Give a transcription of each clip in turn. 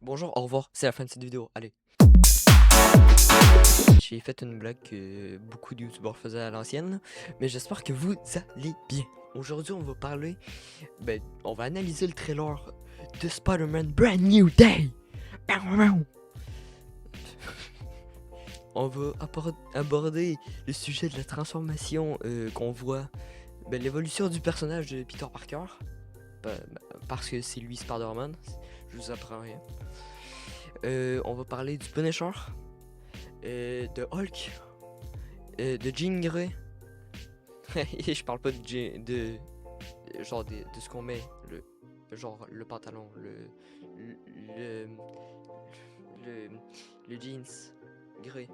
Bonjour, au revoir, c'est la fin de cette vidéo, allez. J'ai fait une blague que beaucoup de youtubeurs faisaient à l'ancienne, mais j'espère que vous allez bien. Aujourd'hui, on va parler, on va analyser le trailer de Spider-Man Brand New Day. On va aborder le sujet de la transformation qu'on voit, l'évolution du personnage de Peter Parker, parce que c'est lui Spider-Man, je vous apprends rien. On va parler du Punisher, de Hulk, de Jean Grey. Et je parle pas de genre de ce qu'on met, le pantalon, le, le, le jeans gris.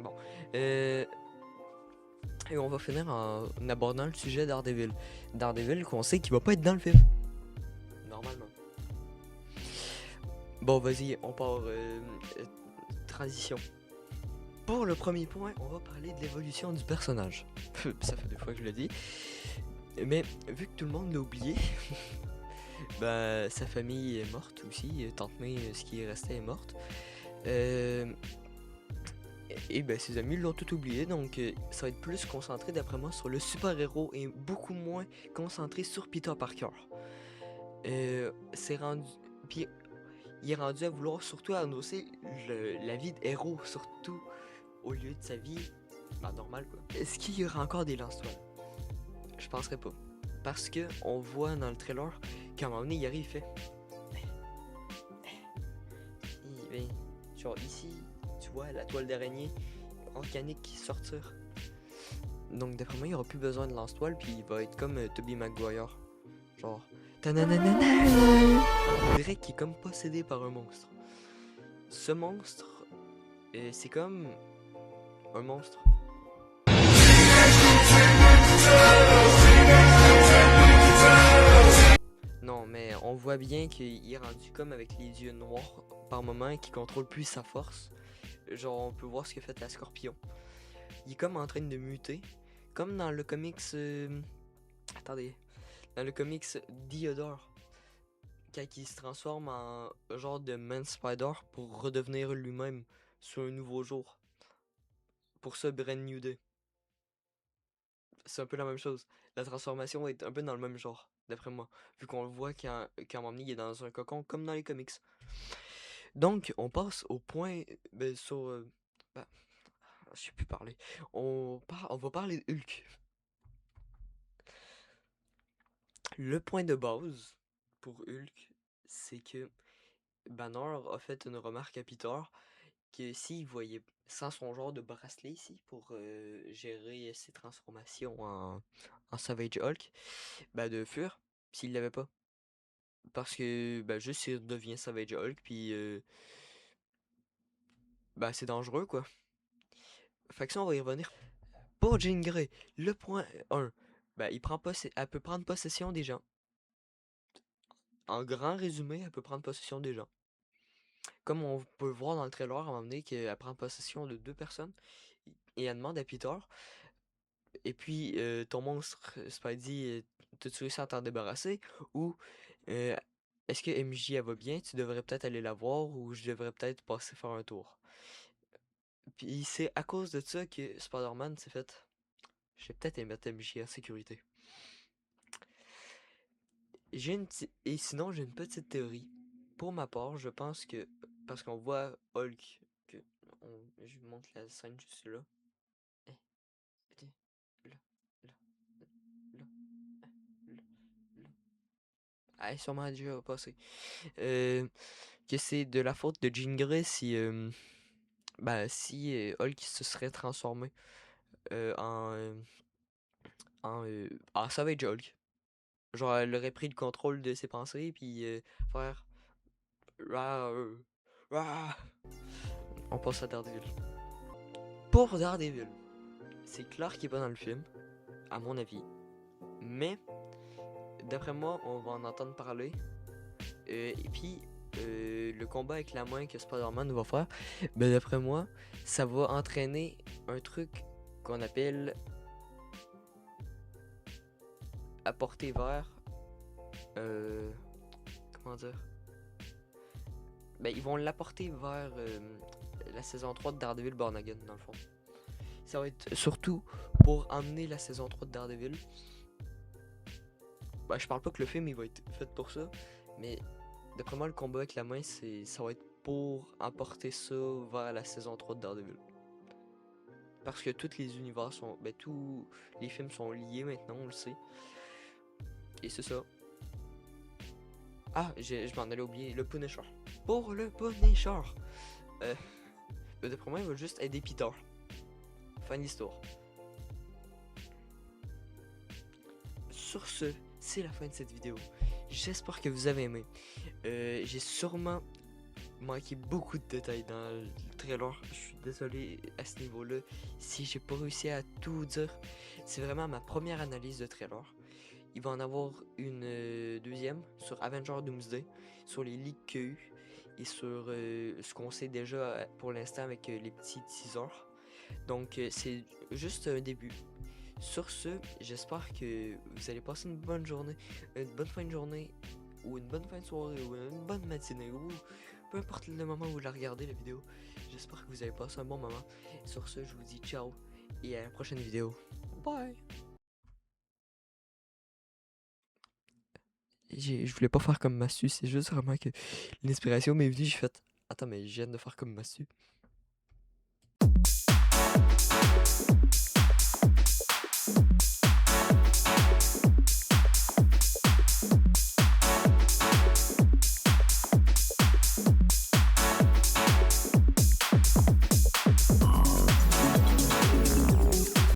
Bon. Et on va finir en abordant le sujet Daredevil. Daredevil qu'on sait qu'il va pas être dans le film. Normalement. Bon, vas-y, on part. Transition. Pour le premier point, on va parler de l'évolution du personnage. Ça fait 2 fois que je le dis. Mais vu que tout le monde l'a oublié, sa famille est morte aussi. Tante May, ce qui est resté, est morte. Et ses amis l'ont tout oublié, donc ça va être plus concentré d'après moi sur le super-héros et beaucoup moins concentré sur Peter Parker. C'est rendu... Puis il est rendu à vouloir surtout annoncer la vie de héros, surtout au lieu de sa vie normale quoi. Est-ce qu'il y aura encore des lance-toiles? Je penserais pas. Parce que on voit dans le trailer qu'à un moment donné il arrive, il fait... genre ici, tu vois la toile d'araignée organique qui sortir. Donc d'après moi il n'y aura plus besoin de lance-toile, puis il va être comme Tobey Maguire. Genre... On dirait qu'il est comme possédé par un monstre. Ce monstre, c'est comme un monstre. Non, mais on voit bien qu'il est rendu comme avec les yeux noirs par moment et qu'il contrôle plus sa force. Genre, on peut voir ce que fait la Scorpion. Il est comme en train de muter. Comme dans le comics... Attendez. Dans le comics Theodore. Quand il se transforme en genre de Man Spider pour redevenir lui-même sur un nouveau jour. Pour ça, Brand New Day. C'est un peu la même chose. La transformation est un peu dans le même genre, d'après moi. Vu qu'on le voit qu'à un moment donné, il est dans un cocon, comme dans les comics. Donc, on passe au point sur... je sais plus parler. On va parler de Hulk. Le point de base pour Hulk, c'est que Banner a fait une remarque à Peter que s'il voyait sans son genre de bracelet ici pour gérer ses transformations en Savage Hulk, de fuir s'il l'avait pas. Parce que juste il devient Savage Hulk puis c'est dangereux quoi. Fait que ça on va y revenir. Pour Jean Grey, le point 1, elle peut prendre possession des gens. En grand résumé, elle peut prendre possession des gens. Comme on peut voir dans le trailer à un moment donné qu'elle prend possession de 2 personnes et elle demande à Peter, et puis ton monstre Spidey, t'as-tu réussi à t'en débarrasser? Ou euh, est-ce que MJ elle va bien? Tu devrais peut-être aller la voir ou je devrais peut-être passer faire un tour. Puis c'est à cause de ça que Spider-Man s'est fait. Je vais peut-être mettre MJ en sécurité. Et sinon, j'ai une petite théorie. Pour ma part, je pense que. Parce qu'on voit Hulk. Je vous montre la scène juste là. Eh, là, là, là, là, là. Ah, elle est sûrement déjà passé. Que c'est de la faute de Jean Grey si Hulk se serait transformé euh, en, euh, en Savage Hulk. Genre, elle aurait pris le contrôle de ses pensées, puis faire... Rah, rah. On passe à Daredevil. Pour Daredevil, c'est clair qu'il est pas dans le film, à mon avis. Mais, d'après moi, on va en entendre parler. Et puis, le combat avec la main que Spider-Man va faire, d'après moi, ça va entraîner un truc qu'on appelle apporter vers... comment dire? Ben, ils vont l'apporter vers la saison 3 de Daredevil Born Again, dans le fond. Ça va être surtout pour emmener la saison 3 de Daredevil. Ben, je parle pas que le film il va être fait pour ça, mais d'après moi, le combat avec la main, ça va être pour apporter ça vers la saison 3 de Daredevil. Parce que tous les univers sont. Ben, tous les films sont liés maintenant, on le sait. Et c'est ça. Ah, je m'en allais oublier, le Punisher. Pour le Punisher! Euh, D'après moi, il va juste aider Peter. Fin de l'histoire. Sur ce, c'est la fin de cette vidéo. J'espère que vous avez aimé. J'ai sûrement manqué beaucoup de détails dans le trailer. Je suis désolé à ce niveau-là. Si j'ai pas réussi à tout dire, c'est vraiment ma première analyse de trailer. Il va en avoir une deuxième sur Avenger Doomsday, sur les leaks qu'il y a eu et sur ce qu'on sait déjà pour l'instant avec les petits teasers. Donc c'est juste un début. Sur ce, j'espère que vous allez passer une bonne journée, une bonne fin de journée, ou une bonne fin de soirée, ou une bonne matinée, ou peu importe le moment où vous la regardez la vidéo. J'espère que vous allez passer un bon moment. Sur ce, je vous dis ciao et à la prochaine vidéo. Bye! Je voulais pas faire comme Massu, c'est juste vraiment que l'inspiration m'est venue, j'ai fait attends, mais je viens de faire comme Massu.